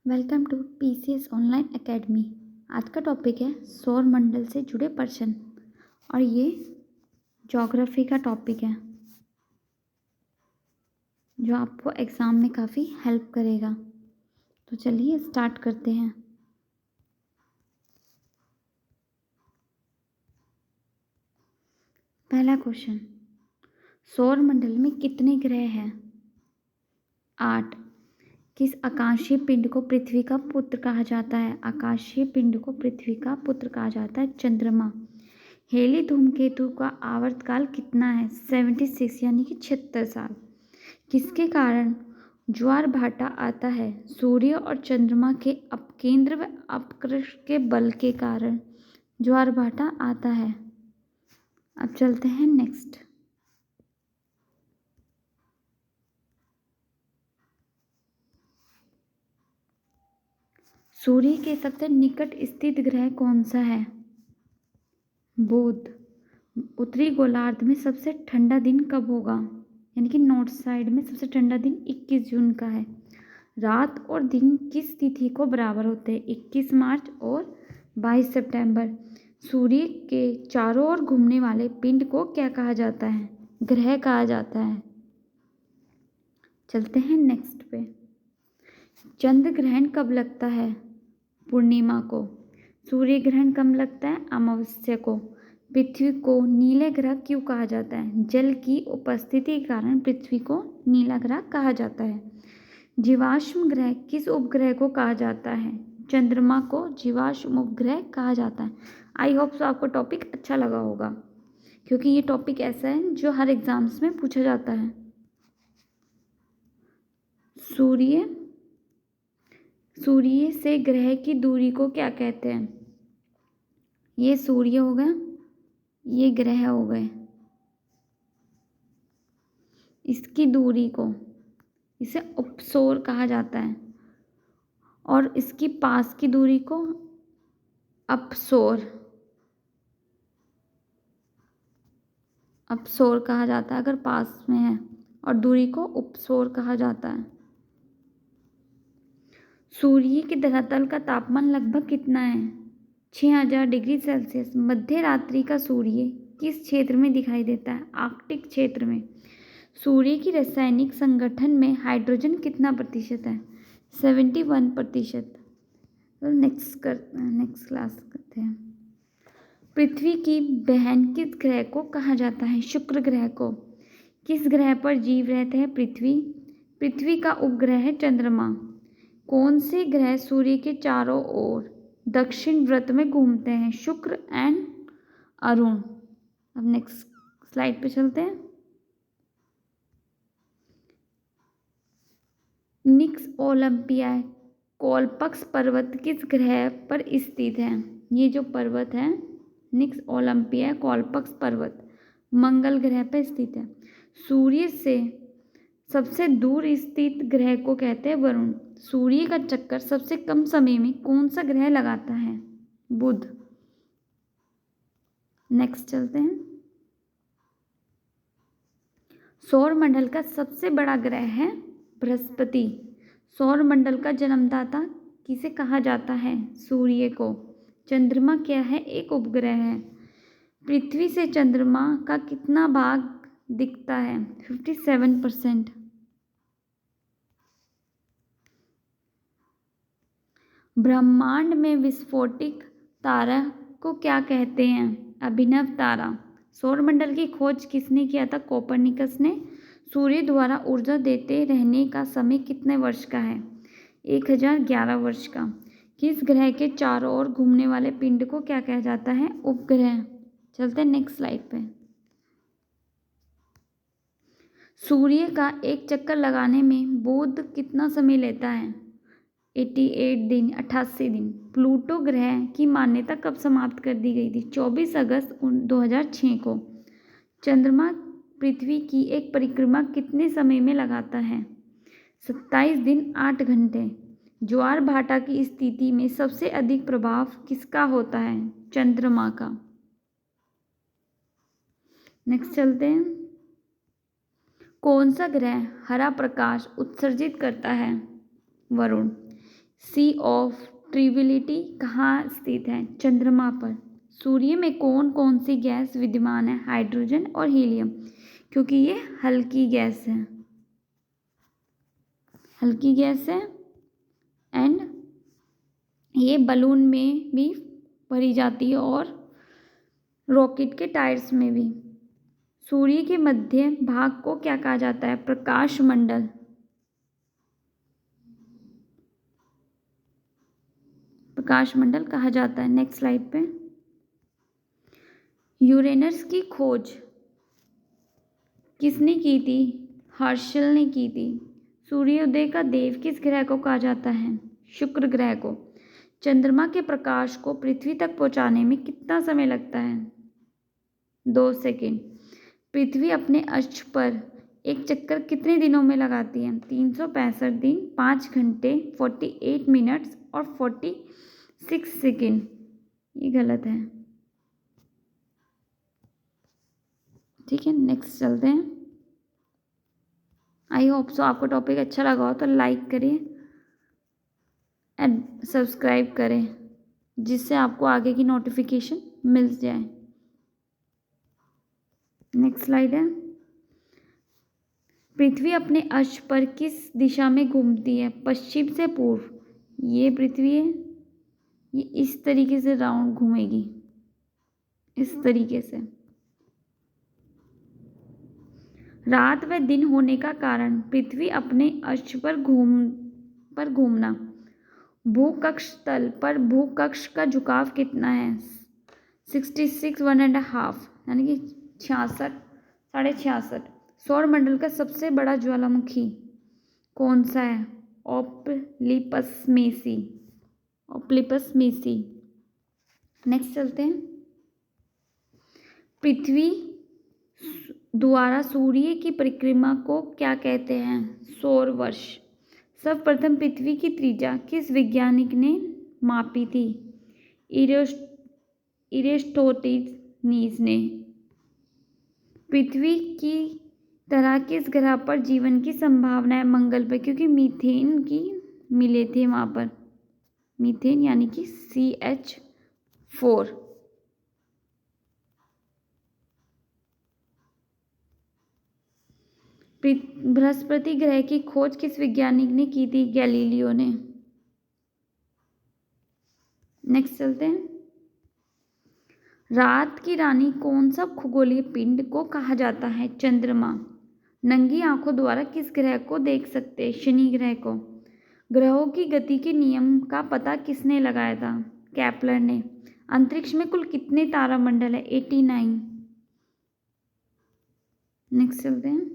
Welcome to PCS online academy. आज का topic है सौर मंडल से जुड़े प्रश्न और ये ज्योग्राफी का टॉपिक है जो आपको एग्ज़ाम में काफ़ी हेल्प करेगा। तो चलिए स्टार्ट करते हैं। पहला क्वेश्चन, सौर मंडल में कितने ग्रह हैं? 8। किस आकाशीय पिंड को पृथ्वी का पुत्र कहा जाता है? आकाशीय पिंड को पृथ्वी का पुत्र कहा जाता है चंद्रमा। हेली धूमकेतु का आवर्तकाल कितना है? 76 यानी कि 76 साल। किसके कारण ज्वार भाटा आता है? सूर्य और चंद्रमा के अपकेंद्र व अपकृष्ट के बल के कारण ज्वार भाटा आता है। अब चलते हैं नेक्स्ट। सूर्य के सबसे निकट स्थित ग्रह कौन सा है? बुध। उत्तरी गोलार्ध में सबसे ठंडा दिन कब होगा? यानी कि नॉर्थ साइड में सबसे ठंडा दिन 21 जून का है। रात और दिन किस तिथि को बराबर होते हैं? 21 मार्च और 22 सितंबर। सूर्य के चारों ओर घूमने वाले पिंड को क्या कहा जाता है? ग्रह कहा जाता है। चलते हैं नेक्स्ट पे। चंद्र ग्रहण कब लगता है? पूर्णिमा को। सूर्य ग्रहण कब लगता है? अमावस्या को। पृथ्वी को नीले ग्रह क्यों कहा जाता है? जल की उपस्थिति के कारण पृथ्वी को नीला ग्रह कहा जाता है। जीवाश्म ग्रह किस उपग्रह को कहा जाता है? चंद्रमा को जीवाश्म उपग्रह कहा जाता है। आई होप सो आपको टॉपिक अच्छा लगा होगा, क्योंकि ये टॉपिक ऐसा है जो हर एग्जाम्स में पूछा जाता है। सूर्य से ग्रह की दूरी को क्या कहते हैं? ये सूर्य हो गया, ये ग्रह हो गए। इसकी दूरी को इसे उपसौर कहा जाता है और इसकी पास की दूरी को अपसौर कहा जाता है अगर पास में है, और दूरी को उपसौर कहा जाता है। सूर्य के धरातल का तापमान लगभग कितना है? 6000 डिग्री सेल्सियस। मध्य रात्रि का सूर्य किस क्षेत्र में दिखाई देता है? आर्कटिक क्षेत्र में। सूर्य की रासायनिक संगठन में हाइड्रोजन कितना प्रतिशत है? 71%। तो नेक्स्ट क्लास करते हैं। पृथ्वी की बहन किस ग्रह को कहा जाता है? शुक्र ग्रह को। किस ग्रह पर जीव रहते हैं? पृथ्वी का उपग्रह है चंद्रमा। कौन से ग्रह सूर्य के चारों ओर दक्षिण व्रत में घूमते हैं? शुक्र एंड अरुण। अब नेक्स्ट स्लाइड पे चलते हैं। निक्स ओलंपिया कोलपक्स पर्वत किस ग्रह पर स्थित है? ये जो पर्वत है निक्स ओलंपिया कोलपक्स पर्वत मंगल ग्रह पर स्थित है। सूर्य से सबसे दूर स्थित ग्रह को कहते हैं वरुण। सूर्य का चक्कर सबसे कम समय में कौन सा ग्रह लगाता है? बुध। नेक्स्ट चलते हैं। सौर मंडल का सबसे बड़ा ग्रह है बृहस्पति। सौर मंडल का जन्मदाता किसे कहा जाता है? सूर्य को। चंद्रमा क्या है? एक उपग्रह है। पृथ्वी से चंद्रमा का कितना भाग दिखता है? 57%। ब्रह्मांड में विस्फोटिक तारा को क्या कहते हैं? अभिनव तारा। सौरमंडल की खोज किसने किया था? कोपरनिकस ने। सूर्य द्वारा ऊर्जा देते रहने का समय कितने वर्ष का है? 1011 वर्ष का। किस ग्रह के चारों ओर घूमने वाले पिंड को क्या कहा जाता है? उपग्रह। चलते हैं नेक्स्ट स्लाइड पे। सूर्य का एक चक्कर लगाने में बुध कितना समय लेता है? 88 दिन, 88 दिन। प्लूटो ग्रह की मान्यता कब समाप्त कर दी गई थी? 24 अगस्त 2006 को। चंद्रमा पृथ्वी की एक परिक्रमा कितने समय में लगाता है? 27 दिन 8 घंटे। ज्वार भाटा की स्थिति में सबसे अधिक प्रभाव किसका होता है? चंद्रमा का। नेक्स्ट चलते हैं। कौन सा ग्रह हरा प्रकाश उत्सर्जित करता है? वरुण। सी ऑफ ट्रिविलिटी कहाँ स्थित है? चंद्रमा पर। सूर्य में कौन कौन सी गैस विद्यमान है? हाइड्रोजन और हीलियम, क्योंकि ये हल्की गैस है, हल्की गैस है। एंड ये बलून में भी भरी जाती है और रॉकेट के टायर्स में भी। सूर्य के मध्य भाग को क्या कहा जाता है? प्रकाश मंडल। प्रकाश मंडल कहा जाता है। नेक्स्ट स्लाइड पे। यूरेनस की खोज किसने की थी? हर्शल ने की थी। सूर्योदय का देव किस ग्रह को कहा जाता है? शुक्र ग्रह को। चंद्रमा के प्रकाश को पृथ्वी तक पहुंचाने में कितना समय लगता है? 2 सेकेंड। पृथ्वी अपने अक्ष पर एक चक्कर कितने दिनों में लगाती है? 365 दिन, 5 घंटे, 48 मिनट्स और 46 सेकेंड। ये गलत है। ठीक है, नेक्स्ट चलते हैं। आई होप सो आपको टॉपिक अच्छा लगा हो तो लाइक करिए एंड सब्सक्राइब करें, जिससे आपको आगे की नोटिफिकेशन मिल जाए। नेक्स्ट स्लाइड है। पृथ्वी अपने अक्ष पर किस दिशा में घूमती है? पश्चिम से पूर्व। ये पृथ्वी है, ये इस तरीके से राउंड घूमेगी, इस तरीके से। रात व दिन होने का कारण पृथ्वी अपने अक्ष पर घूमना। भूकक्ष तल पर भूकक्ष का झुकाव कितना है? 66 1.5 यानी कि 66 66.5। सौरमंडल का सबसे बड़ा ज्वालामुखी कौन सा है? ओप्लिपस मेसी। ओप्लिपस मेसी। नेक्स्ट चलते हैं। पृथ्वी द्वारा सूर्य की परिक्रमा को क्या कहते हैं? सौर वर्ष। सर्वप्रथम पृथ्वी की त्रिज्या किस वैज्ञानिक ने मापी थी? इरेस्टोथनीज ने। पृथ्वी की तरह किस ग्रह पर जीवन की संभावना है? मंगल पर, क्योंकि मीथेन की मिले थे वहाँ पर। मीथेन यानी कि CH4। बृहस्पति ग्रह की खोज किस वैज्ञानिक ने की थी? गैलीलियो ने। नेक्स्ट चलते हैं। रात की रानी कौन सा खगोलीय पिंड को कहा जाता है? चंद्रमा। नंगी आंखों द्वारा किस ग्रह को देख सकते हैं? शनि ग्रह को। ग्रहों की गति के नियम का पता किसने लगाया था? केपलर ने। अंतरिक्ष में कुल कितने तारामंडल है? 89। नेक्स्ट चलते हैं।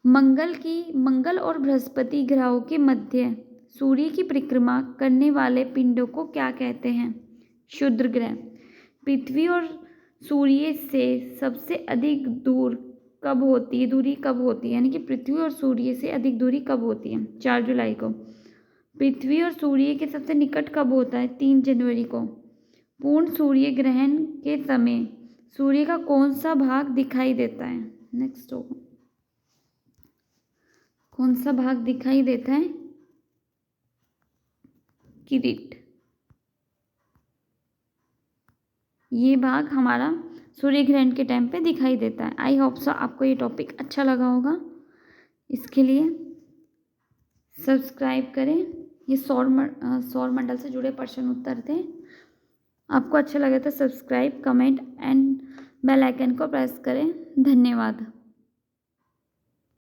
मंगल और बृहस्पति ग्रहों के मध्य सूर्य की परिक्रमा करने वाले पिंडों को क्या कहते हैं? क्षुद्र ग्रह। पृथ्वी और सूर्य से सबसे अधिक दूरी कब होती है? यानी कि पृथ्वी और सूर्य से अधिक दूरी कब होती है? 4 जुलाई को। पृथ्वी और सूर्य के सबसे निकट कब होता है? 3 जनवरी को। पूर्ण सूर्य ग्रहण के समय सूर्य का कौन सा भाग दिखाई देता है? नेक्स्ट होगा, कौन सा भाग दिखाई देता है? किरीट। ये भाग हमारा सूर्य ग्रहण के टाइम पे दिखाई देता है। आई होप सो आपको ये टॉपिक अच्छा लगा होगा। इसके लिए सब्सक्राइब करें। ये सौर मंडल से जुड़े प्रश्न उत्तर थे। आपको अच्छा लगे तो subscribe, comment and bell icon को प्रेस करें। धन्यवाद।